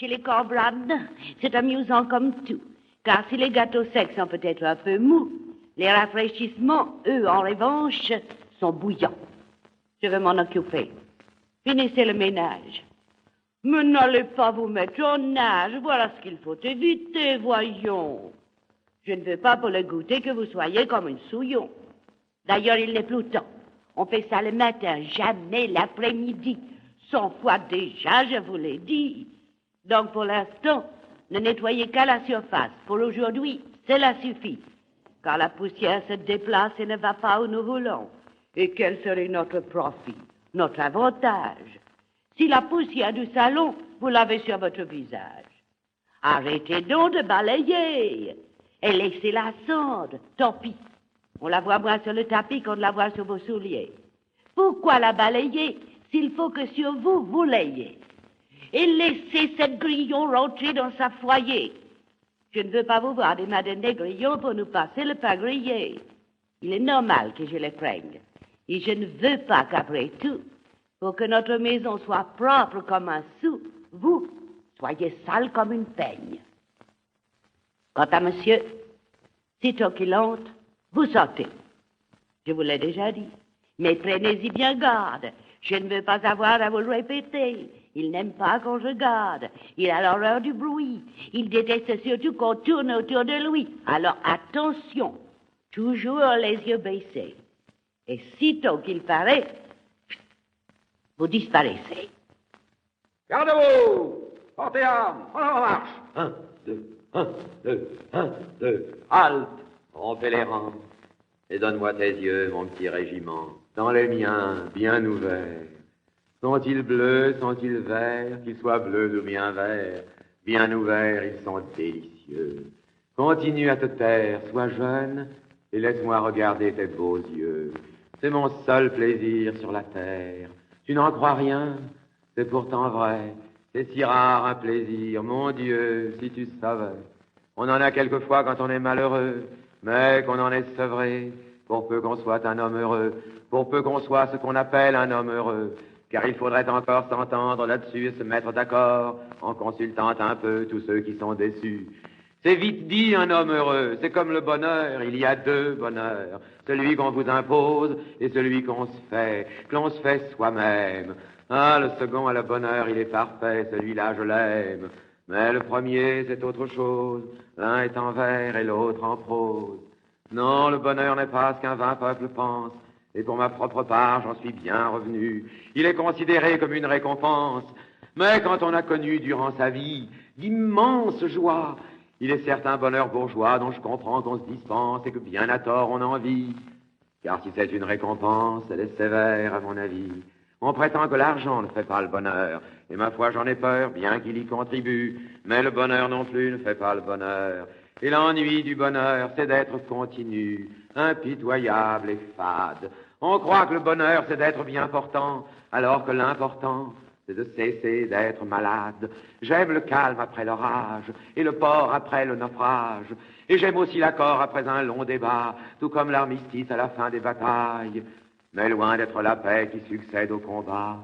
Chez les Corbrad, c'est amusant comme tout, car si les gâteaux secs sont peut-être un peu mous, les rafraîchissements, eux, en revanche, sont bouillants. Je vais m'en occuper. Finissez le ménage. Mais n'allez pas vous mettre en nage, voilà ce qu'il faut éviter, voyons. Je ne veux pas pour le goûter que vous soyez comme une souillon. D'ailleurs, il n'est plus temps. On fait ça le matin, jamais l'après-midi. 100 fois déjà, je vous l'ai dit. Donc, pour l'instant, ne nettoyez qu'à la surface. Pour aujourd'hui, cela suffit. Car la poussière se déplace et ne va pas où nous voulons. Et quel serait notre profit, notre avantage, si la poussière du salon, vous l'avez sur votre visage? Arrêtez donc de balayer et laissez la cendre. Tant pis, on la voit moins sur le tapis qu'on la voit sur vos souliers. Pourquoi la balayer s'il faut que sur vous, vous l'ayez? Et laissez cette grillon rentrer dans sa foyer. Je ne veux pas vous voir des mains de négrillons pour nous passer le pain grillé. Il est normal que je le craigne. Et je ne veux pas qu'après tout, pour que notre maison soit propre comme un sou, vous soyez sale comme une peigne. Quant à monsieur, sitôt qu'il entre, vous sortez. Je vous l'ai déjà dit. Mais prenez-y bien garde. Je ne veux pas avoir à vous le répéter. Il n'aime pas qu'on regarde. Il a l'horreur du bruit. Il déteste surtout qu'on tourne autour de lui. Alors attention, toujours les yeux baissés. Et sitôt qu'il paraît, vous disparaissez. Gardez-vous! Portez arme! En avant marche! 1, 2, 1, 2, 1, 2. Halte! On fait les rangs. Et donne-moi tes yeux, mon petit régiment. Dans les miens, bien ouverts. Sont-ils bleus, sont-ils verts? Qu'ils soient bleus ou bien verts, bien ouverts, ils sont délicieux. Continue à te taire, sois jeune, et laisse-moi regarder tes beaux yeux. C'est mon seul plaisir sur la terre. Tu n'en crois rien? C'est pourtant vrai. C'est si rare un plaisir, mon Dieu, si tu savais. On en a quelquefois quand on est malheureux, mais qu'on en est sevré, pour peu qu'on soit un homme heureux, pour peu qu'on soit ce qu'on appelle un homme heureux. Car il faudrait encore s'entendre là-dessus et se mettre d'accord en consultant un peu tous ceux qui sont déçus. C'est vite dit un homme heureux, c'est comme le bonheur, il y a deux bonheurs, celui qu'on vous impose et celui qu'on se fait, que l'on se fait soi-même. Ah, le second a le bonheur, il est parfait, celui-là je l'aime. Mais le premier, c'est autre chose, l'un est en vers et l'autre en prose. Non, le bonheur n'est pas ce qu'un vain peuple pense, et pour ma propre part, j'en suis bien revenu. Il est considéré comme une récompense, mais quand on a connu durant sa vie d'immenses joies, il est certain bonheur bourgeois dont je comprends qu'on se dispense et que bien à tort on envie. Car si c'est une récompense, elle est sévère à mon avis. On prétend que l'argent ne fait pas le bonheur, et ma foi j'en ai peur, bien qu'il y contribue, mais le bonheur non plus ne fait pas le bonheur. Et l'ennui du bonheur, c'est d'être continu, impitoyable et fade. On croit que le bonheur, c'est d'être bien portant, alors que l'important, c'est de cesser d'être malade. J'aime le calme après l'orage, et le port après le naufrage. Et j'aime aussi l'accord après un long débat, tout comme l'armistice à la fin des batailles. Mais loin d'être la paix qui succède au combat,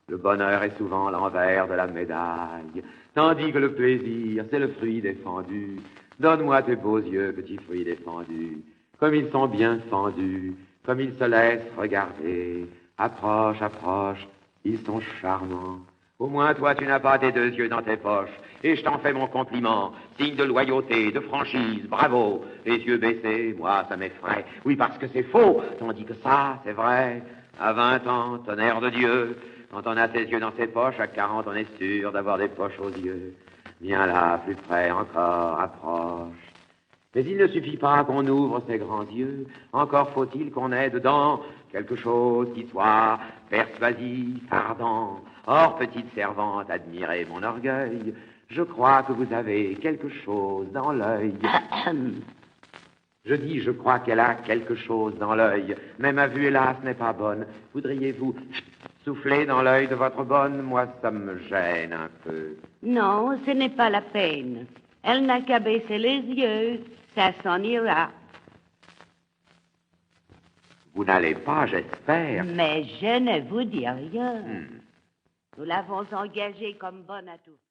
le bonheur est souvent l'envers de la médaille. Tandis que le plaisir, c'est le fruit défendu. Donne-moi tes beaux yeux, petits fruits défendus, comme ils sont bien fendus, comme ils se laissent regarder. Approche, approche, ils sont charmants. Au moins, toi, tu n'as pas tes deux yeux dans tes poches. Et je t'en fais mon compliment. Signe de loyauté, de franchise, bravo. Les yeux baissés, moi, ça m'effraie. Oui, parce que c'est faux, tandis que ça, c'est vrai. À 20 ans, tonnerre de Dieu, quand on a ses yeux dans ses poches, à 40, on est sûr d'avoir des poches aux yeux. Viens là, plus près encore, approche. Mais il ne suffit pas qu'on ouvre ses grands yeux, encore faut-il qu'on ait dedans quelque chose qui soit persuasif, ardent. Or, petite servante, admirez mon orgueil, je crois que vous avez quelque chose dans l'œil. Je dis, je crois qu'elle a quelque chose dans l'œil, mais ma vue, hélas, n'est pas bonne. Voudriez-vous souffler dans l'œil de votre bonne? Moi, ça me gêne un peu. Non, ce n'est pas la peine. Elle n'a qu'à baisser les yeux. Ça s'en ira. Vous n'allez pas, j'espère. Mais je ne vous dis rien. Nous l'avons engagée comme bonne à tout.